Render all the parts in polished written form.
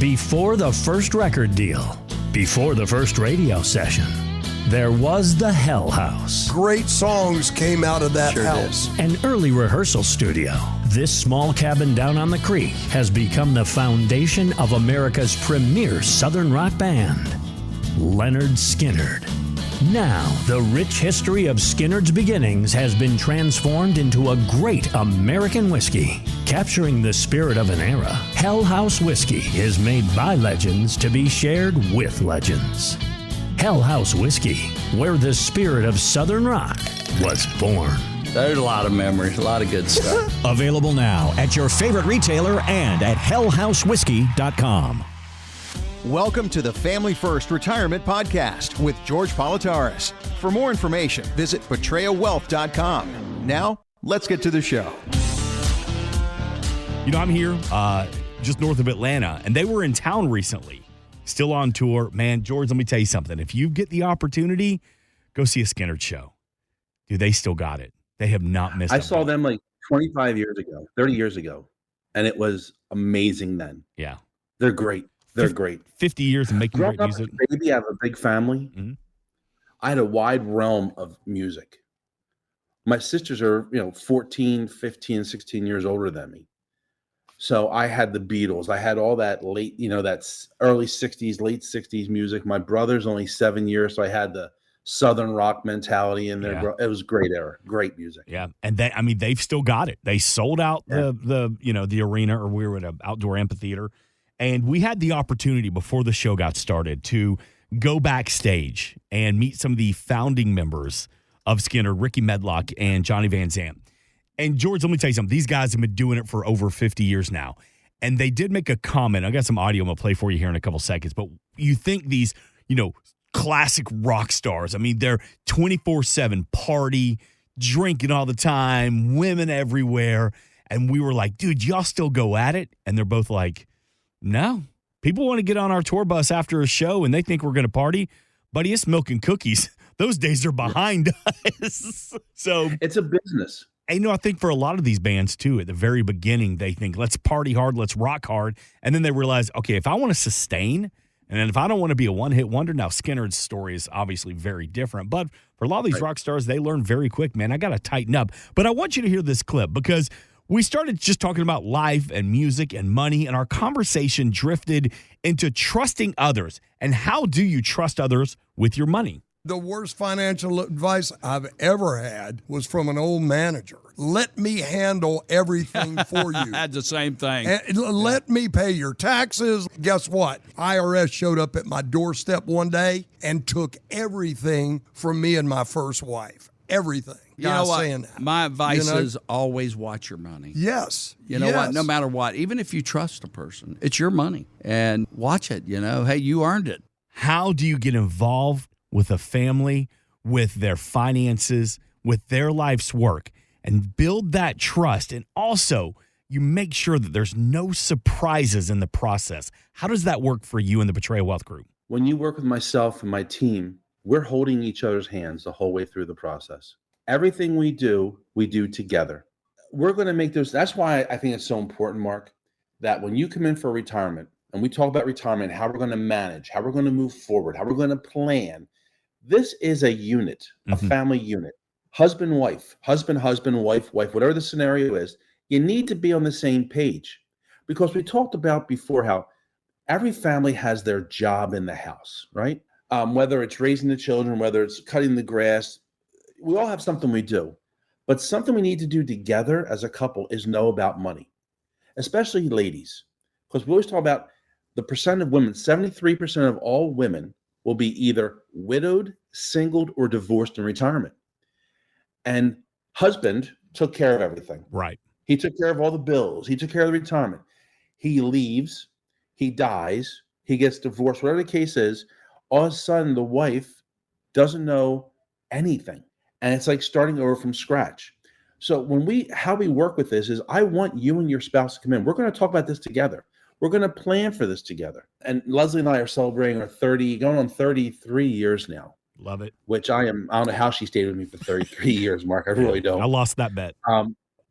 Before the first record deal, before the first radio session, there was the Hell House. Great songs came out of that house. An early rehearsal studio. This small cabin down on the creek has become the foundation of America's premier Southern rock band, Lynyrd Skynyrd. Now, the rich history of Skynyrd's beginnings has been transformed into a great American whiskey. Capturing the spirit of an era, Hell House Whiskey is made by legends to be shared with legends. Hell House Whiskey, where the spirit of Southern rock was born. There's a lot of memories, a lot of good stuff. Available now at your favorite retailer and at hellhousewhiskey.com. Welcome to the Family First Retirement Podcast with George Politarhos. For more information, visit betrayawealth.com. Now, let's get to the show. You know, I'm here just north of Atlanta, and they were in town recently, still on tour. Man, George, let me tell you something. If you get the opportunity, go see a Skynyrd show. Dude, they still got it. They have not missed it. I saw them like 25 years ago, 30 years ago, and it was amazing then. Yeah. They're great. They're great. 50 years of making great music. Baby, I have a big family. Mm-hmm. I had a wide realm of music. My sisters are, 14, 15, 16 years older than me. So I had the Beatles. I had all that late, that's early 60s, late 60s music. My brother's only 7 years, so I had the Southern rock mentality in there. Yeah. It was a great era, great music. Yeah, and they've still got it. They sold out the arena, or we were at an outdoor amphitheater, and we had the opportunity before the show got started to go backstage and meet some of the founding members of Skynyrd, Ricky Medlock and Johnny Van Zant. And George, let me tell you something. These guys have been doing it for over 50 years now, and they did make a comment. I got some audio I'm gonna play for you here in a couple seconds. But you think these, classic rock stars. I mean, they're 24/7 party, drinking all the time, women everywhere. And we were like, dude, y'all still go at it? And they're both like, no. People want to get on our tour bus after a show and they think we're going to party. Buddy, it's milk and cookies. Those days are behind us. So it's a business. And, I think for a lot of these bands, too, at the very beginning, they think, let's party hard, let's rock hard. And then they realize, okay, if I want to sustain, and then if I don't want to be a one-hit wonder, now Skynyrd's story is obviously very different. But for a lot of these rock stars, they learn very quick, man, I got to tighten up. But I want you to hear this clip because we started just talking about life and music and money, and our conversation drifted into trusting others. And how do you trust others with your money? The worst financial advice I've ever had was from an old manager. Let me handle everything for you. I had the same thing. And let me pay your taxes. Guess what? IRS showed up at my doorstep one day and took everything from me and my first wife. Everything. You know what? Saying that. My advice is always watch your money. Yes. You know what? No matter what, even if you trust a person, it's your money. And watch it, hey, you earned it. How do you get involved with a family, with their finances, with their life's work, and build that trust? And also, you make sure that there's no surprises in the process. How does that work for you in the Betray Wealth Group? When you work with myself and my team, we're holding each other's hands the whole way through the process. Everything we do together. We're going to make those. That's why I think it's so important, Mark, that when you come in for retirement and we talk about retirement, how we're going to manage, how we're going to move forward, how we're going to plan. This is a unit, a family unit. Husband, wife, wife, whatever the scenario is, you need to be on the same page. Because we talked about before how every family has their job in the house, right? Whether it's raising the children, whether it's cutting the grass, we all have something we do. But something we need to do together as a couple is know about money, especially ladies. Because we always talk about the percent of women, 73% of all women will be either widowed, singled, or divorced in retirement. And husband took care of everything. Right. He took care of all the bills. He took care of the retirement. He leaves. He dies. He gets divorced. Whatever the case is, all of a sudden the wife doesn't know anything. And it's like starting over from scratch. So how we work with this is I want you and your spouse to come in. We're going to talk about this together. We're going to plan for this together. And Leslie and I are celebrating our going on 33 years now. Love it. Which I don't know how she stayed with me for 33 years, Mark. I really don't. I lost that bet.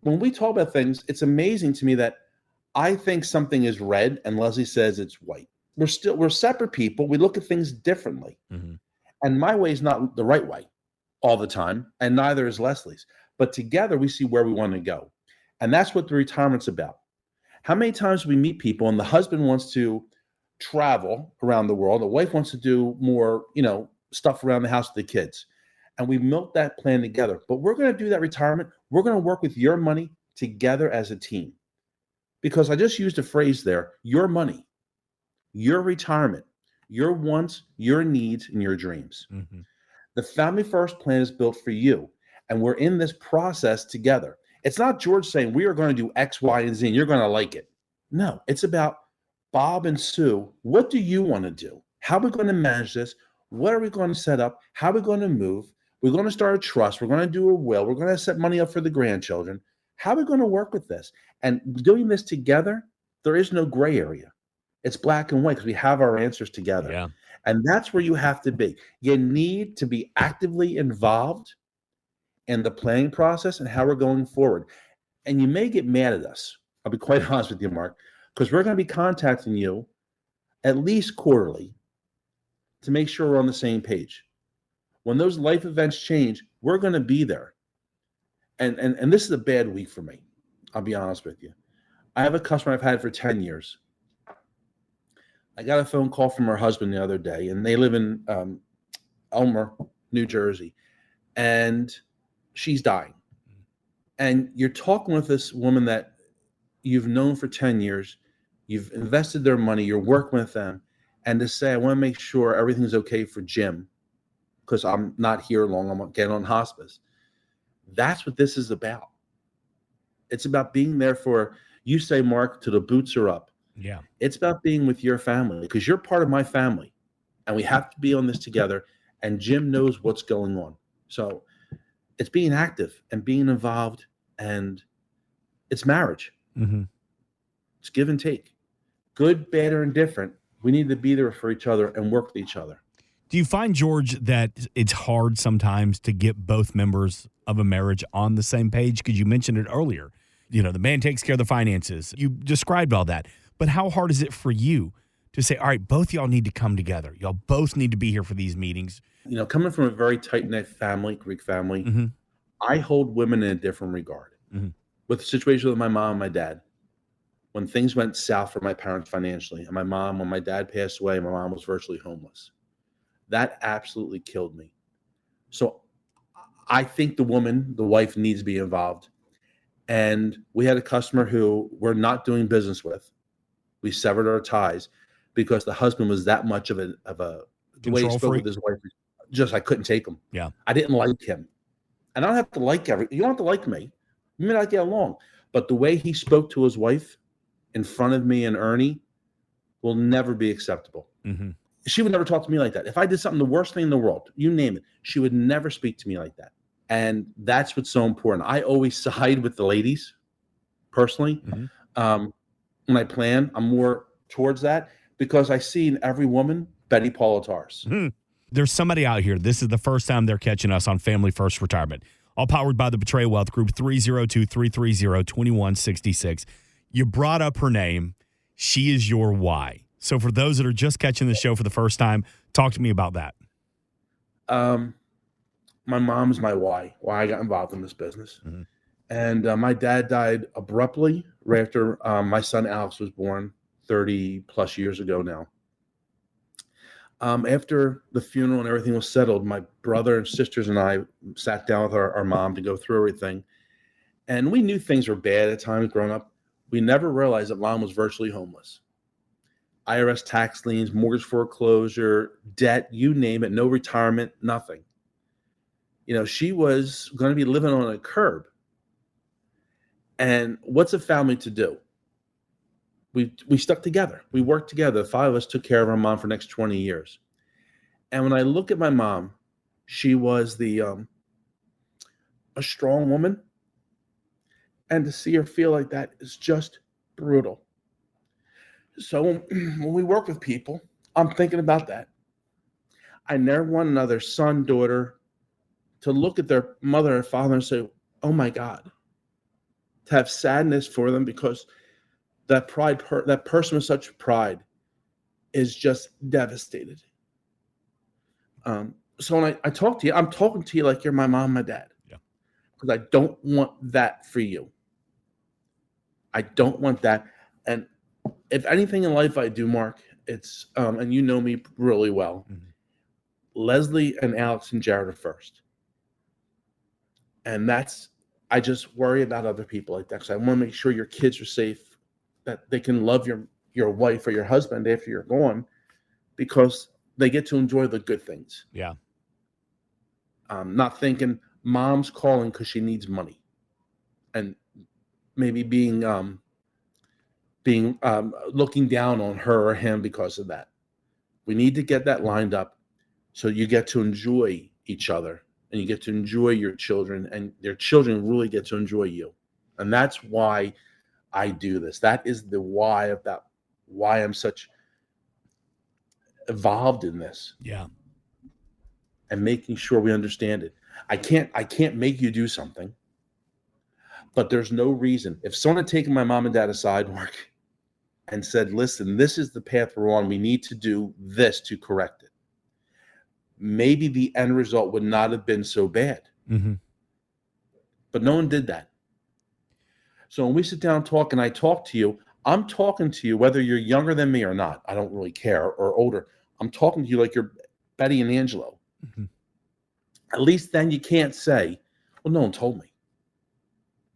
When we talk about things, it's amazing to me that I think something is red and Leslie says it's white. We're separate people. We look at things differently. Mhm. And my way is not the right way all the time, and neither is Leslie's. But together we see where we want to go. And that's what the retirement's about. How many times do we meet people and the husband wants to travel around the world, the wife wants to do more, stuff around the house with the kids. And we milk that plan together. But we're going to do that retirement. We're going to work with your money together as a team. Because I just used a phrase there, your money, your retirement, your wants, your needs, and your dreams. Mhm. The Family First plan is built for you. And we're in this process together. It's not George saying we are going to do X, Y, and Z, and you're going to like it. No, it's about Bob and Sue. What do you want to do? How are we going to manage this? What are we going to set up? How are we going to move? We're going to start a trust. We're going to do a will. We're going to set money up for the grandchildren. How are we going to work with this? And doing this together, there is no gray area. It's black and white because we have our answers together. Yeah. And that's where you have to be. You need to be actively involved in the planning process and how we're going forward. And you may get mad at us. I'll be quite honest with you, Mark, because we're going to be contacting you at least quarterly to make sure we're on the same page. When those life events change, we're going to be there. And this is a bad week for me. I'll be honest with you. I have a customer I've had for 10 years. I got a phone call from her husband the other day, and they live in Elmer, New Jersey, and she's dying. And you're talking with this woman that you've known for 10 years, you've invested their money, you're working with them, and to say, I want to make sure everything's okay for Jim, because I'm not here long, I'm getting on hospice. That's what this is about. It's about being there for, you say, Mark, till the boots are up. Yeah. It's about being with your family because you're part of my family and we have to be on this together. And Jim knows what's going on. So it's being active and being involved, and it's marriage. Mm-hmm. It's give and take. Good, bad, or indifferent. We need to be there for each other and work with each other. Do you find, George, that it's hard sometimes to get both members of a marriage on the same page? Because you mentioned it earlier. The man takes care of the finances. You described all that. But how hard is it for you to say, all right, both y'all need to come together. Y'all both need to be here for these meetings. Coming from a very tight-knit family, Greek family, Mm-hmm. I hold women in a different regard. Mm-hmm. With the situation with my mom and my dad, when things went south for my parents financially, and when my dad passed away, my mom was virtually homeless. That absolutely killed me. So I think the wife needs to be involved. And we had a customer who we're not doing business with. We severed our ties because the husband was that much of a the way he spoke with his wife. Just I couldn't take him. Yeah, I didn't like him, and I don't have to like you don't have to like me. We may not get along, but the way he spoke to his wife in front of me and Ernie will never be acceptable. Mm-hmm. She would never talk to me like that. If I did something, the worst thing in the world, you name it, she would never speak to me like that. And that's what's so important. I always side with the ladies, personally. Mm-hmm. When I plan, I'm more towards that because I see in every woman Betty Politarhos. Mm-hmm. There's somebody out here. This is the first time they're catching us on Family First Retirement. All powered by the Betrayal Wealth Group, 302-330-2166. You brought up her name. She is your why. So for those that are just catching the show for the first time, talk to me about that. My mom's my why I got involved in this business. Mm-hmm. And my dad died abruptly right after my son Alex was born 30 plus years ago now. After the funeral and everything was settled, my brother and sisters and I sat down with our mom to go through everything. And we knew things were bad at times growing up. We never realized that mom was virtually homeless. IRS tax liens, mortgage foreclosure, debt, you name it, no retirement, nothing. She was going to be living on a curb. And what's a family to do? We stuck together. We worked together. The five of us took care of our mom for the next 20 years. And when I look at my mom, she was a strong woman. And to see her feel like that is just brutal. So when we work with people, I'm thinking about that. I never want another son, daughter to look at their mother and father and say, oh my God, to have sadness for them because that that person with such pride is just devastated. So when I talk to you, I'm talking to you like you're my mom, my dad. Yeah. Because I don't want that for you. I don't want that. And if anything in life I do, Mark, it's and you know me really well. Mm-hmm. Leslie and Alex and Jared are first. And I just worry about other people like that. Because I want to make sure your kids are safe, that they can love your wife or your husband after you're gone, because they get to enjoy the good things. Yeah. Not thinking mom's calling because she needs money, and maybe being looking down on her or him because of that. We need to get that lined up so you get to enjoy each other, and you get to enjoy your children, and their children really get to enjoy you. And that's why I do this. That is the why of that, why I'm such involved in this. Yeah. And making sure we understand it. I can't make you do something, but there's no reason. If someone had taken my mom and dad aside, Mark, and said, listen, this is the path we're on, we need to do this to correct it, maybe the end result would not have been so bad. Mm-hmm. But no one did that. So when we sit down and talk, and I talk to you, I'm talking to you whether you're younger than me or not. I don't really care, or older. I'm talking to you like you're Betty and Angelo. Mm-hmm. At least then you can't say, well, no one told me.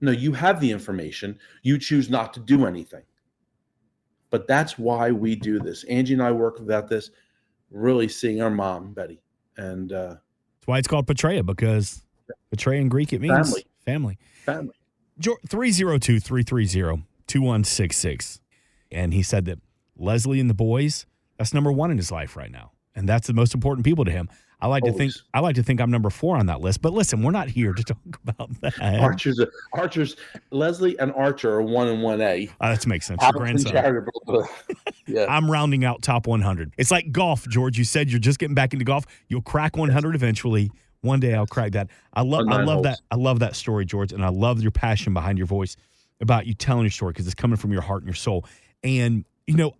No, you have the information. You choose not to do anything. But that's why we do this. Angie and I work about this, really seeing our mom, Betty. And that's why it's called Patria, because Patria in Greek, it means family. 302-330-2166. And he said that Leslie and the boys, that's number one in his life right now. And that's the most important people to him. I like to think I'm number 4 on that list. But listen, we're not here to talk about that. Archer's Leslie and Archer are 1 and 1A. That makes sense. Your grandson. Yeah. I'm rounding out top 100. It's like golf, George. You said you're just getting back into golf. You'll crack 100 eventually. One day I'll crack that. I love that. I love that story, George, and I love your passion behind your voice about you telling your story, because it's coming from your heart and your soul. And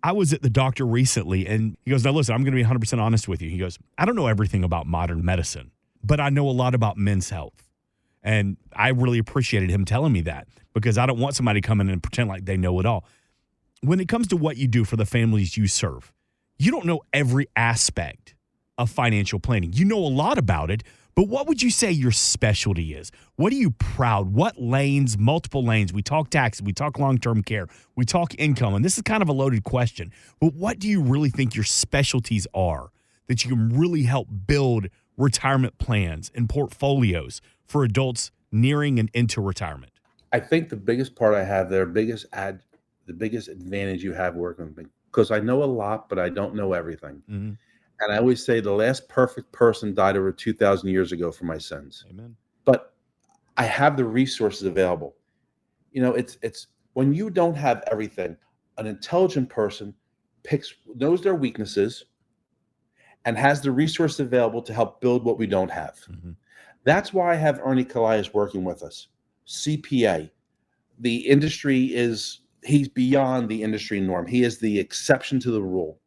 I was at the doctor recently, and he goes, now listen, I'm going to be 100% honest with you. He goes, I don't know everything about modern medicine, but I know a lot about men's health. And I really appreciated him telling me that, because I don't want somebody coming in and pretend like they know it all. When it comes to what you do for the families you serve, you don't know every aspect of financial planning. You know a lot about it, but what would you say your specialty is? What are you proud? What lanes, multiple lanes? We talk taxes, we talk long-term care, we talk income, and this is kind of a loaded question, but what do you really think your specialties are that you can really help build retirement plans and portfolios for adults nearing and into retirement? I think the biggest part I have there, the biggest advantage you have working with me, because I know a lot, but I don't know everything. Mm-hmm. And I always say the last perfect person died over 2,000 years ago for my sins. Amen. But I have the resources available. It's when you don't have everything, an intelligent person knows their weaknesses and has the resources available to help build what we don't have. Mm-hmm. That's why I have Ernie Callias working with us. CPA. The industry he's beyond the industry norm. He is the exception to the rule.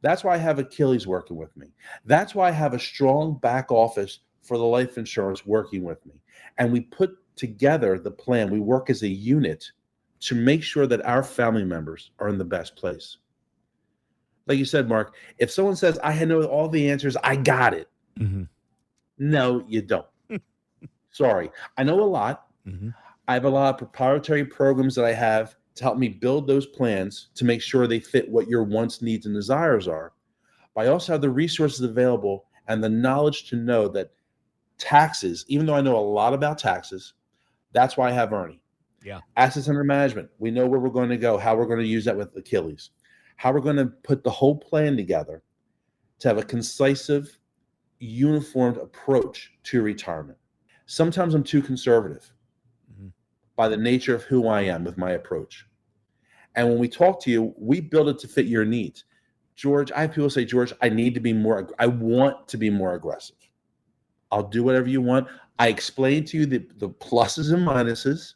That's why I have Achilles working with me. That's why I have a strong back office for the life insurance working with me. And we put together the plan. We work as a unit to make sure that our family members are in the best place. Like you said, Mark, if someone says, I know all the answers, I got it. Mm-hmm. No, you don't. Sorry. I know a lot. Mm-hmm. I have a lot of proprietary programs that I have to help me build those plans to make sure they fit what your wants, needs, and desires are. But I also have the resources available and the knowledge to know that taxes, even though I know a lot about taxes, that's why I have Ernie. Yeah. Assets under management, we know where we're going to go, how we're going to use that with Achilles, how we're going to put the whole plan together to have a concise, uniformed approach to retirement. Sometimes I'm too conservative by the nature of who I am with my approach. And when we talk to you, we build it to fit your needs. George, I have people say, George, I want to be more aggressive. I'll do whatever you want. I explain to you the pluses and minuses,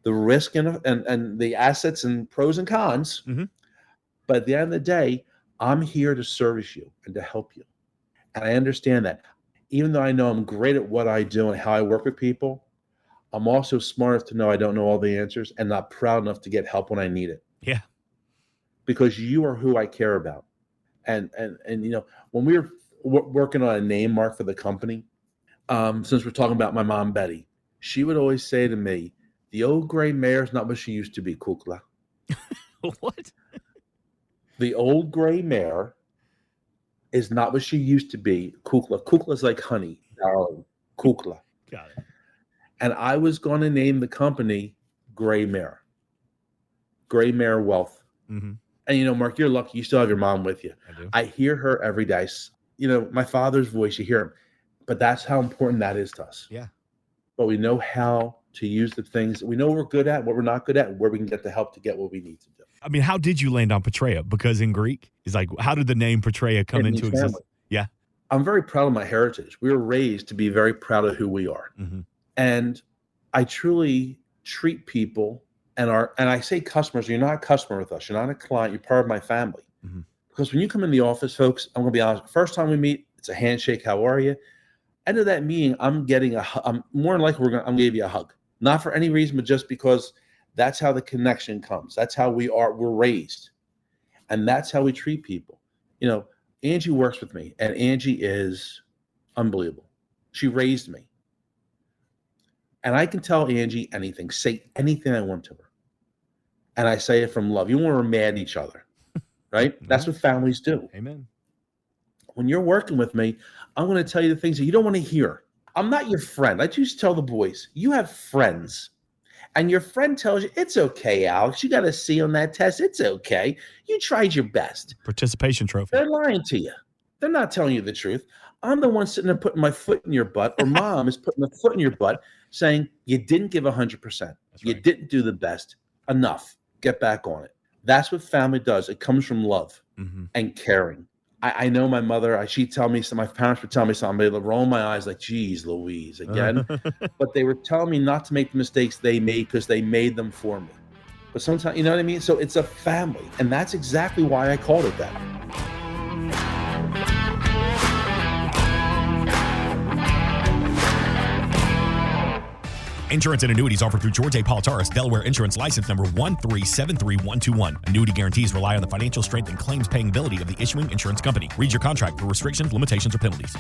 the risk and the assets and pros and cons. Mm-hmm. But at the end of the day, I'm here to service you and to help you. And I understand that. Even though I know I'm great at what I do and how I work with people, I'm also smart enough to know I don't know all the answers and not proud enough to get help when I need it. Yeah. Because you are who I care about. And when we were working on a name, Mark, for the company, since we're talking about my mom, Betty, she would always say to me, the old gray mare is not what she used to be, Kukla. What? The old gray mare is not what she used to be, Kukla. Kukla is like honey, darling. Kukla. Got it. And I was going to name the company Gray Mare. Gray Mare Wealth. Mm-hmm. And, Mark, you're lucky. You still have your mom with you. I do. I hear her every day. My father's voice, you hear him. But that's how important that is to us. Yeah. But we know how to use the things. We know what we're good at, what we're not good at, and where we can get the help to get what we need to do. I mean, how did you land on Petrea? Because in Greek, it's like, how did the name Petrea come into existence? Yeah. I'm very proud of my heritage. We were raised to be very proud of who we are. Mm-hmm. And I truly treat people and I say customers, you're not a customer with us. You're not a client. You're part of my family. Mm-hmm. Because when you come in the office, folks, I'm going to be honest. First time we meet, it's a handshake. How are you? End of that meeting, I'm more than likely I'm going to give you a hug. Not for any reason, but just because that's how the connection comes. That's how we're raised. And that's how we treat people. Angie works with me, and Angie is unbelievable. She raised me. And I can tell Angie anything, say anything I want to her. And I say it from love. You want to mad at each other, right? That's what families do. Amen. When you're working with me, I'm going to tell you the things that you don't want to hear. I'm not your friend. I used to tell the boys, you have friends. And your friend tells you, it's okay, Alex. You got a C on that test. It's okay. You tried your best. Participation trophy. They're lying to you. They're not telling you the truth. I'm the one sitting there putting my foot in your butt, or mom is putting the foot in your butt saying, you didn't give 100%. You didn't do the best. Enough. Get back on it. That's what family does. It comes from love and caring. I know my mother, my parents would tell me something. They would roll my eyes like, geez, Louise, again. But they were telling me not to make the mistakes they made because they made them for me. But sometimes, you know what I mean? So it's a family. And that's exactly why I called it that. Insurance and annuities offered through George A. Politarhos, Delaware Insurance License Number 1373121. Annuity guarantees rely on the financial strength and claims paying ability of the issuing insurance company. Read your contract for restrictions, limitations, or penalties.